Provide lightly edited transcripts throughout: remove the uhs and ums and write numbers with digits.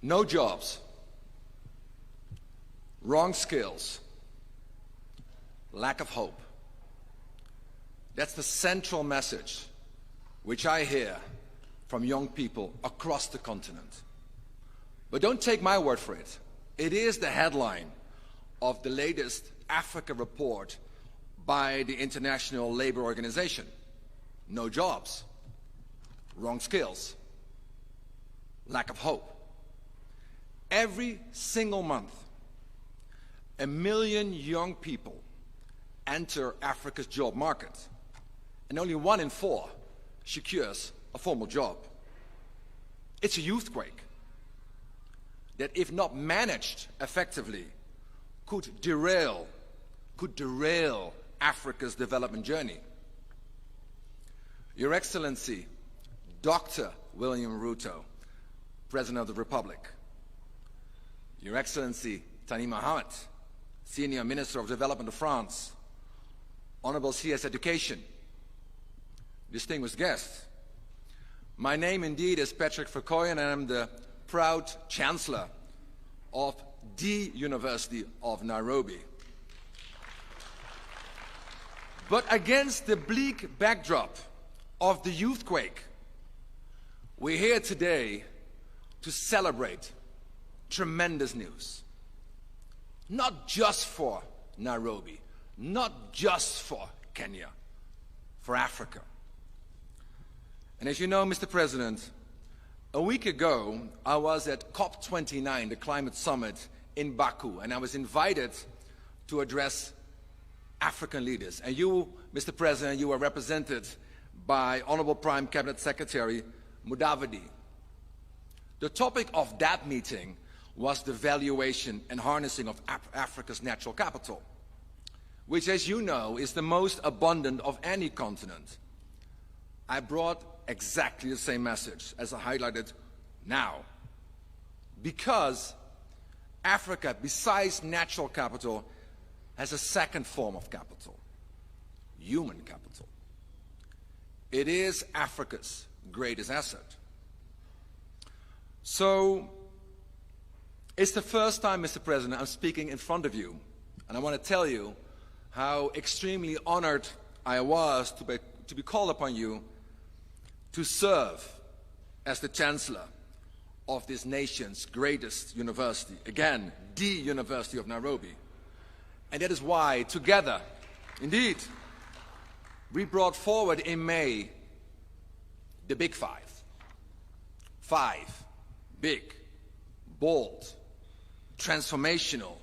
No jobs, wrong skills, lack of hope. That's the central message which I hear from young people across the continent. But don't take my word for it. It is the headline of the latest Africa report by the International Labour Organization. No jobs, wrong skills, lack of hope. Every single month, 1 million young people enter Africa's job market, and only 1 in 4 secures a formal job. It's a youthquake that, if not managed effectively, could derail Africa's development journey. Your Excellency, Dr. William Ruto, President of the Republic. Your Excellency, Tani Mohamed, Senior Minister of Development of France. Honorable CS Education, distinguished guests. My name indeed is Patrick Verkooijen, and I'm the proud Chancellor of the University of Nairobi. But against the bleak backdrop of the youthquake, we're here today to celebrate tremendous news. Not just for Nairobi, not just for Kenya, for Africa. And as you know, Mr. President, a week ago I was at COP29, the climate summit in Baku, and I was invited to address African leaders. And you, Mr. President, you were represented by Honorable Prime Cabinet Secretary Mudavadi. The topic of that meeting was the valuation and harnessing of Africa's natural capital, which, as you know, is the most abundant of any continent. I brought exactly the same message as I highlighted now. Because Africa, besides natural capital, has a second form of capital, human capital. It is Africa's greatest asset. So, it's the first time, Mr. President, I'm speaking in front of you, and I want to tell you how extremely honored I was to be called upon you to serve as the Chancellor of this nation's greatest university, again, the University of Nairobi. And that is why, together, indeed, we brought forward in May the Big Five. 5 big, bold, transformational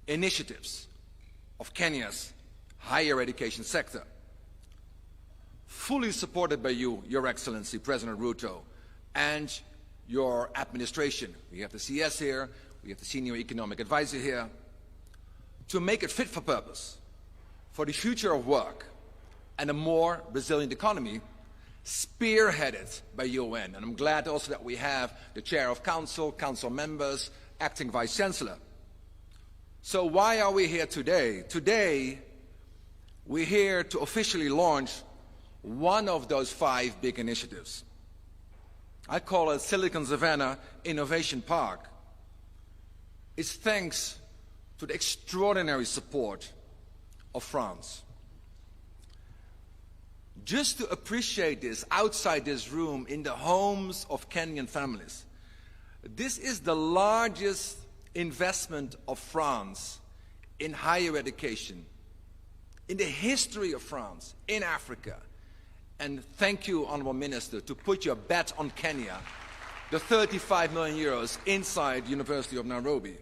initiatives of Kenya's higher education sector, fully supported by you, Your Excellency, President Ruto, and your administration. We have the CS here, we have the Senior Economic Advisor here, to make it fit for purpose, for the future of work and a more resilient economy, spearheaded by UN. And I'm glad also that we have the Chair of Council, Council members, Acting Vice Chancellor. So why are we here today? Today, we're here to officially launch one of those 5 big initiatives. I call it Silicon Savannah Innovation Park. It's thanks to the extraordinary support of France. Just to appreciate this outside this room, in the homes of Kenyan families, this is the largest investment of France in higher education, in the history of France, in Africa. And thank you, Honourable Minister, to put your bet on Kenya, the 35 million euros inside the University of Nairobi,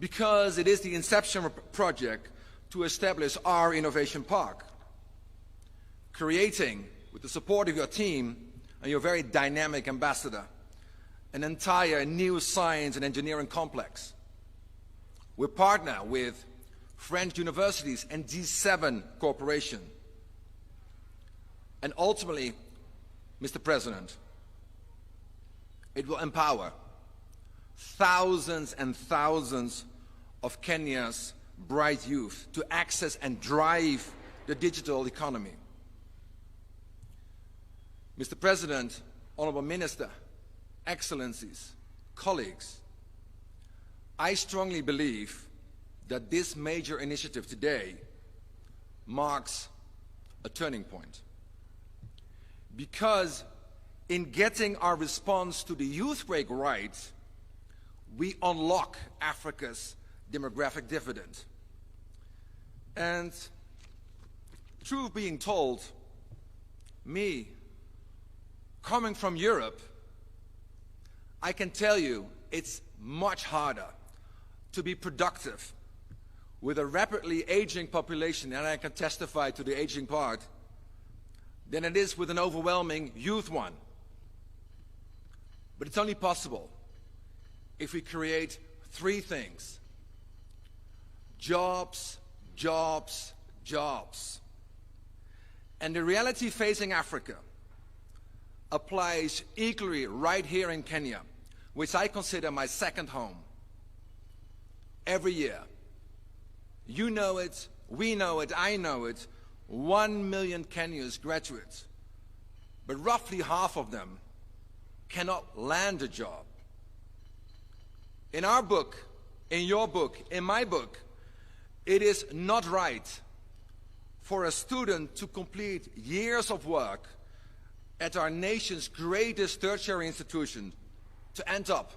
because it is the inception project to establish our innovation park, creating, with the support of your team and your very dynamic ambassador, an entire new science and engineering complex. We partner with French universities and G7 Corporation. And ultimately, Mr. President, it will empower thousands and thousands of Kenya's bright youth to access and drive the digital economy. Mr. President, Honourable Minister, Excellencies, colleagues, I strongly believe that this major initiative today marks a turning point. Because in getting our response to the youthquake right, we unlock Africa's demographic dividend. And truth being told, me, coming from Europe, I can tell you it's much harder to be productive with a rapidly aging population, and I can testify to the aging part, than it is with an overwhelming youth one. But it's only possible if we create three things: jobs, jobs, jobs. And the reality facing Africa applies equally right here in Kenya, which I consider my second home. Every year, you know it, we know it, I know it, 1 million Kenyans graduate, but roughly half of them cannot land a job. In our book, in your book, in my book, it is not right for a student to complete years of work at our nation's greatest tertiary institution to end up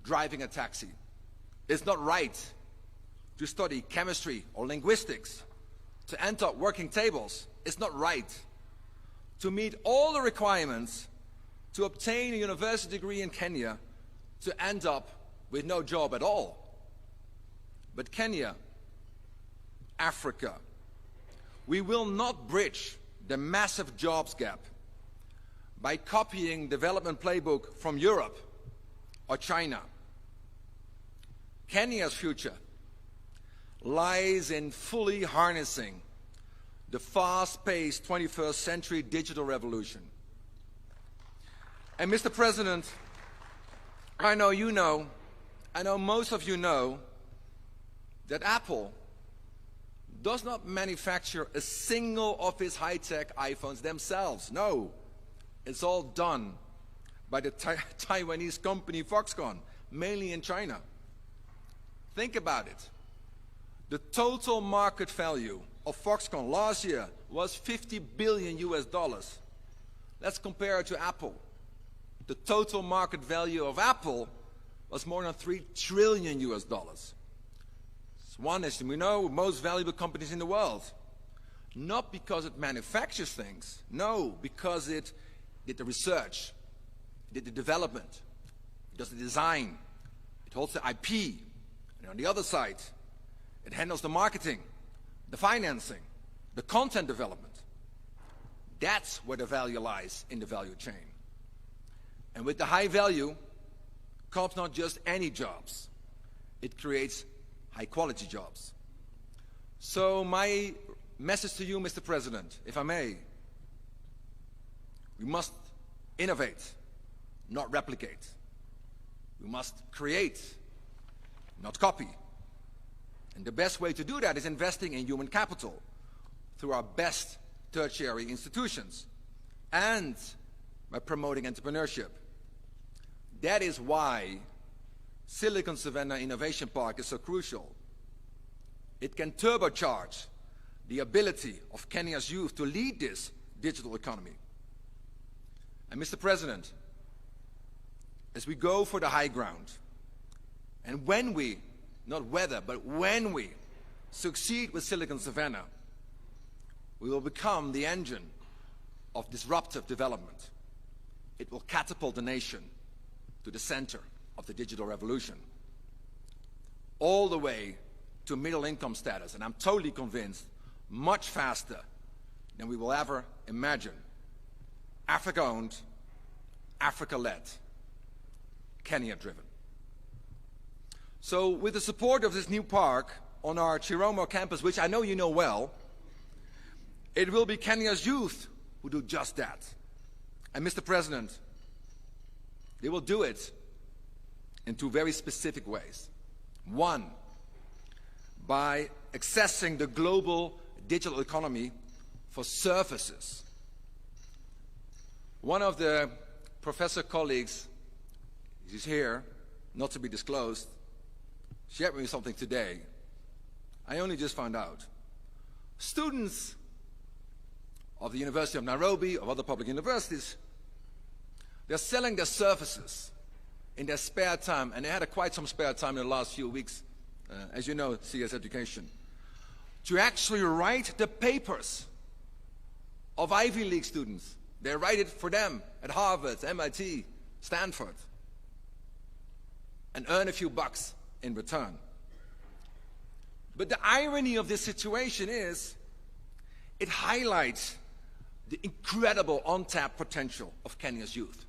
driving a taxi. It's not right to study chemistry or linguistics to end up working tables. It's not right to meet all the requirements to obtain a university degree in Kenya to end up with no job at all. But Kenya, Africa, we will not bridge the massive jobs gap by copying development playbook from Europe or China. Kenya's future lies in fully harnessing the fast-paced 21st century digital revolution. And Mr. President, I know you know, I know most of you know, that Apple does not manufacture a single of its high-tech iPhones themselves. No, it's all done by the Taiwanese company Foxconn, mainly in China. Think about it. The total market value of Foxconn last year was $50 billion US. Let's compare it to Apple. The total market value of Apple was more than $3 trillion US. It's one, as we know, most valuable companies in the world. Not because it manufactures things, no, because it did the research, it did the development, it does the design, it holds the IP, and on the other side, it handles the marketing, the financing, the content development. That's where the value lies in the value chain. And with the high value comes not just any jobs, it creates high-quality jobs. So my message to you, Mr. President, if I may, we must innovate, not replicate. We must create, not copy. And the best way to do that is investing in human capital through our best tertiary institutions and by promoting entrepreneurship. That is why Silicon Savannah Innovation Park is so crucial. It can turbocharge the ability of Kenya's youth to lead this digital economy. And Mr. President, as we go for the high ground, and when we, not whether, but when we succeed with Silicon Savannah, we will become the engine of disruptive development. It will catapult the nation to the center of the digital revolution, all the way to middle income status, and I'm totally convinced much faster than we will ever imagine. Africa-owned, Africa-led, Kenya-driven. So with the support of this new park on our Chiromo campus, which I know you know well, it will be Kenya's youth who do just that. And Mr. President, they will do it in two very specific ways. One, by accessing the global digital economy for services. One of the professor colleagues, she's here, not to be disclosed, shared with me something today. I only just found out. Students of the University of Nairobi, of other public universities, they're selling their services in their spare time, and they had quite some spare time in the last few weeks, as you know, CS Education, to actually write the papers of Ivy League students. They write it for them at Harvard, MIT, Stanford, and earn a few bucks in return. But the irony of this situation is it highlights the incredible untapped potential of Kenya's youth.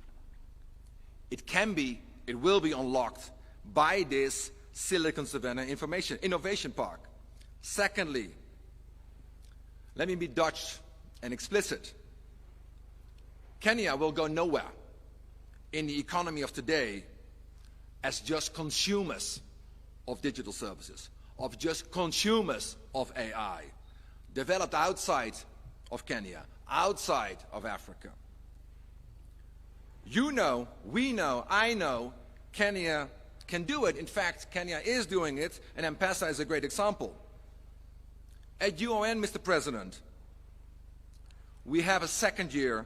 It can be, it will be unlocked by this Silicon Savannah Innovation Park. Secondly, let me be Dutch and explicit. Kenya will go nowhere in the economy of today as just consumers of digital services, of just consumers of AI, developed outside of Kenya, outside of Africa. You know, we know, I know, Kenya can do it. In fact, Kenya is doing it, and M-Pesa is a great example. At UON, Mr. President, we have a second-year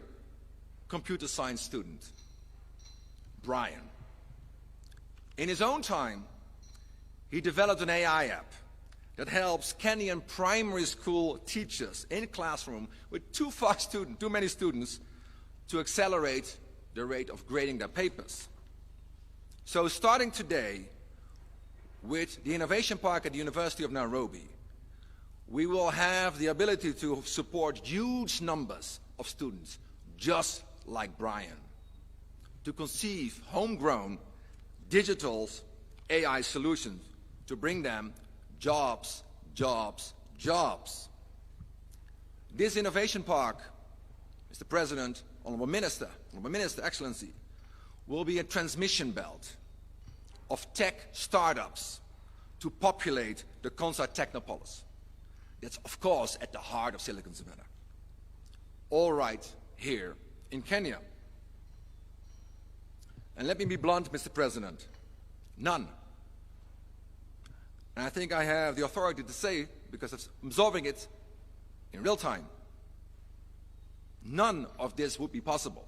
computer science student, Brian. In his own time, he developed an AI app that helps Kenyan primary school teachers in classroom with too many students to accelerate the rate of grading their papers. So starting today with the Innovation Park at the University of Nairobi, we will have the ability to support huge numbers of students just like Brian, to conceive homegrown digital AI solutions to bring them jobs, jobs, jobs. This Innovation Park, Mr. President, Honorable Minister, Excellency, will be a transmission belt of tech startups to populate the Kansai Technopolis. That's, of course, at the heart of Silicon Savannah. All right here in Kenya. And let me be blunt, Mr. President, none. And I think I have the authority to say, because I'm absorbing it in real time, none of this would be possible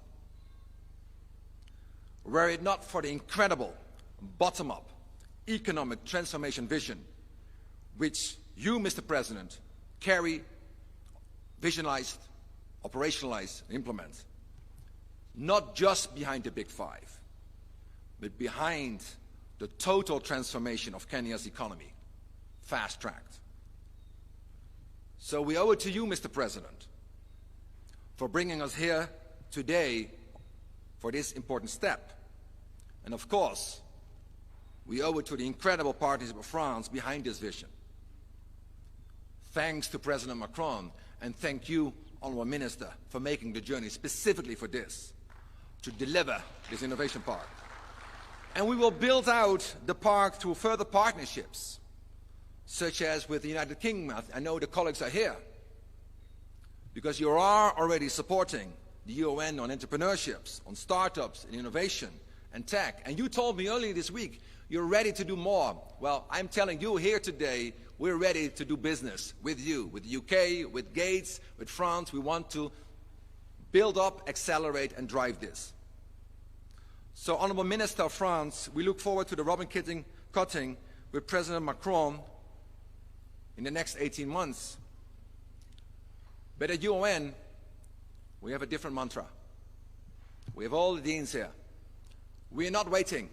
were it not for the incredible bottom-up economic transformation vision which you, Mr. President, carry, visualized, operationalize, and implement. Not just behind the Big Five, but behind the total transformation of Kenya's economy, fast-tracked. So we owe it to you, Mr. President, for bringing us here today for this important step. And of course, we owe it to the incredible partnership of France behind this vision. Thanks to President Macron, and thank you, Honourable Minister, for making the journey specifically for this, to deliver this innovation park. And we will build out the park through further partnerships, such as with the United Kingdom. I know the colleagues are here, because you are already supporting the UN on entrepreneurships, on startups, and innovation, and tech. And you told me earlier this week, you're ready to do more. Well, I'm telling you here today, we're ready to do business with you, with the UK, with Gates, with France. We want to build up, accelerate, and drive this. So, Honourable Minister of France, we look forward to the ribbon cutting with President Macron in the next 18 months. But at UN, we have a different mantra. We have all the deans here. We are not waiting.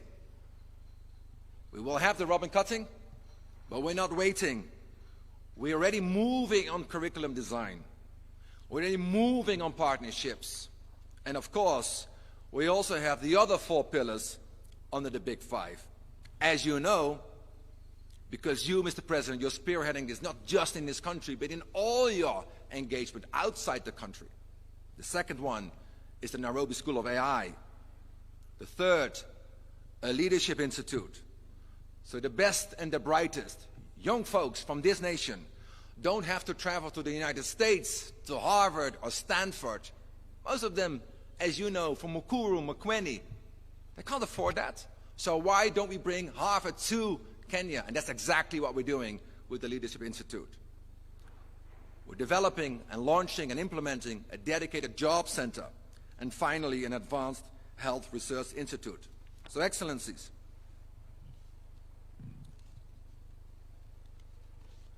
We will have the ribbon cutting, but we're not waiting. We're already moving on curriculum design. We're already moving on partnerships. And of course, we also have the other 4 pillars under the Big Five. As you know, because you, Mr. President, you're spearheading this not just in this country, but in all your engagement outside the country. The second one is the Nairobi School of AI. The third, a leadership institute. So the best and the brightest young folks from this nation don't have to travel to the United States, to Harvard or Stanford. Most of them, as you know, from Mukuru, Makueni, they can't afford that. So why don't we bring Harvard to Kenya? And that's exactly what we're doing with the Leadership Institute. We're developing and launching and implementing a dedicated job center, and finally an advanced health research institute. So, Excellencies,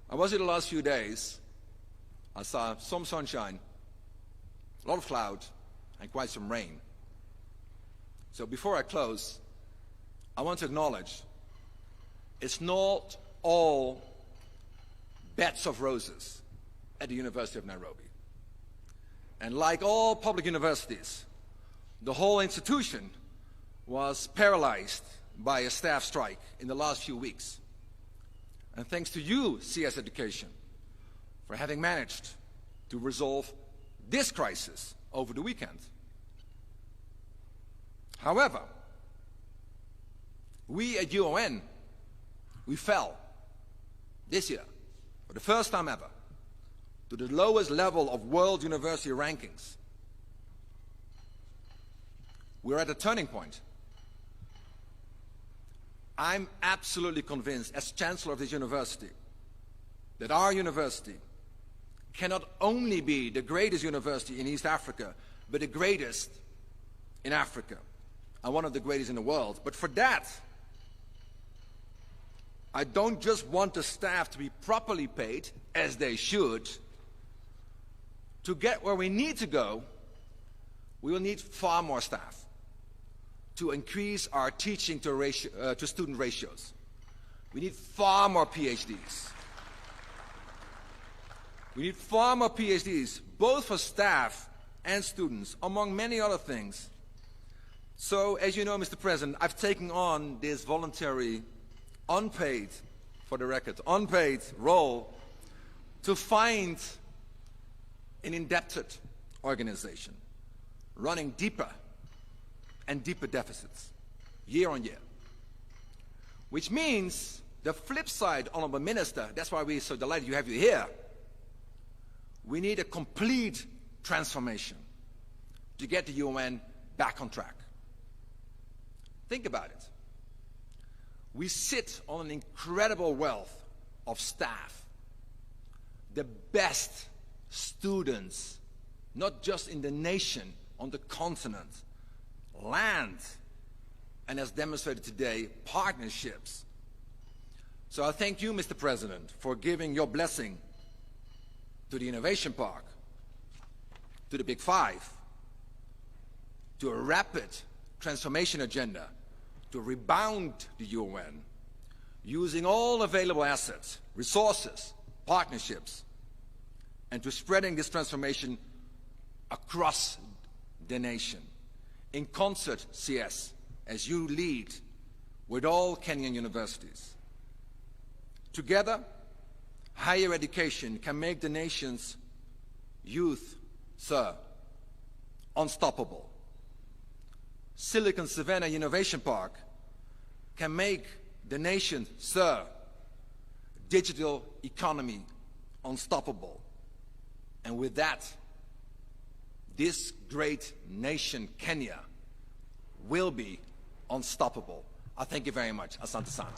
I was here the last few days. I saw some sunshine, a lot of clouds, and quite some rain. So before I close, I want to acknowledge it's not all beds of roses at the University of Nairobi. And like all public universities, the whole institution was paralyzed by a staff strike in the last few weeks. And thanks to you, CS Education, for having managed to resolve this crisis over the weekend. However, we at UON, we fell this year, for the first time ever, to the lowest level of world university rankings. We're at a turning point. I'm absolutely convinced, as Chancellor of this university, that our university cannot only be the greatest university in East Africa, but the greatest in Africa, and one of the greatest in the world. But for that, I don't just want the staff to be properly paid, as they should. To get where we need to go, we will need far more staff to increase our teaching to student ratios. We need far more PhDs. We need far more PhDs, both for staff and students, among many other things. So, as you know, Mr. President, I've taken on this voluntary, unpaid, for the record, unpaid role to find an indebted organization running deeper and deeper deficits, year on year. Which means the flip side, Honorable Minister, that's why we're so delighted you have you here. We need a complete transformation to get the UN back on track. Think about it. We sit on an incredible wealth of staff, the best students, not just in the nation, on the continent, land, and as demonstrated today, partnerships. So I thank you, Mr. President, for giving your blessing to the Innovation Park, to the Big Five, to a rapid transformation agenda, to rebound the UN, using all available assets, resources, partnerships, and to spreading this transformation across the nation. In concert, CS, as you lead with all Kenyan universities. Together, higher education can make the nation's youth, sir, unstoppable. Silicon Savannah Innovation Park can make the nation, sir, digital economy unstoppable. And with that, this great nation, Kenya, will be unstoppable. I thank you very much. Asante sana.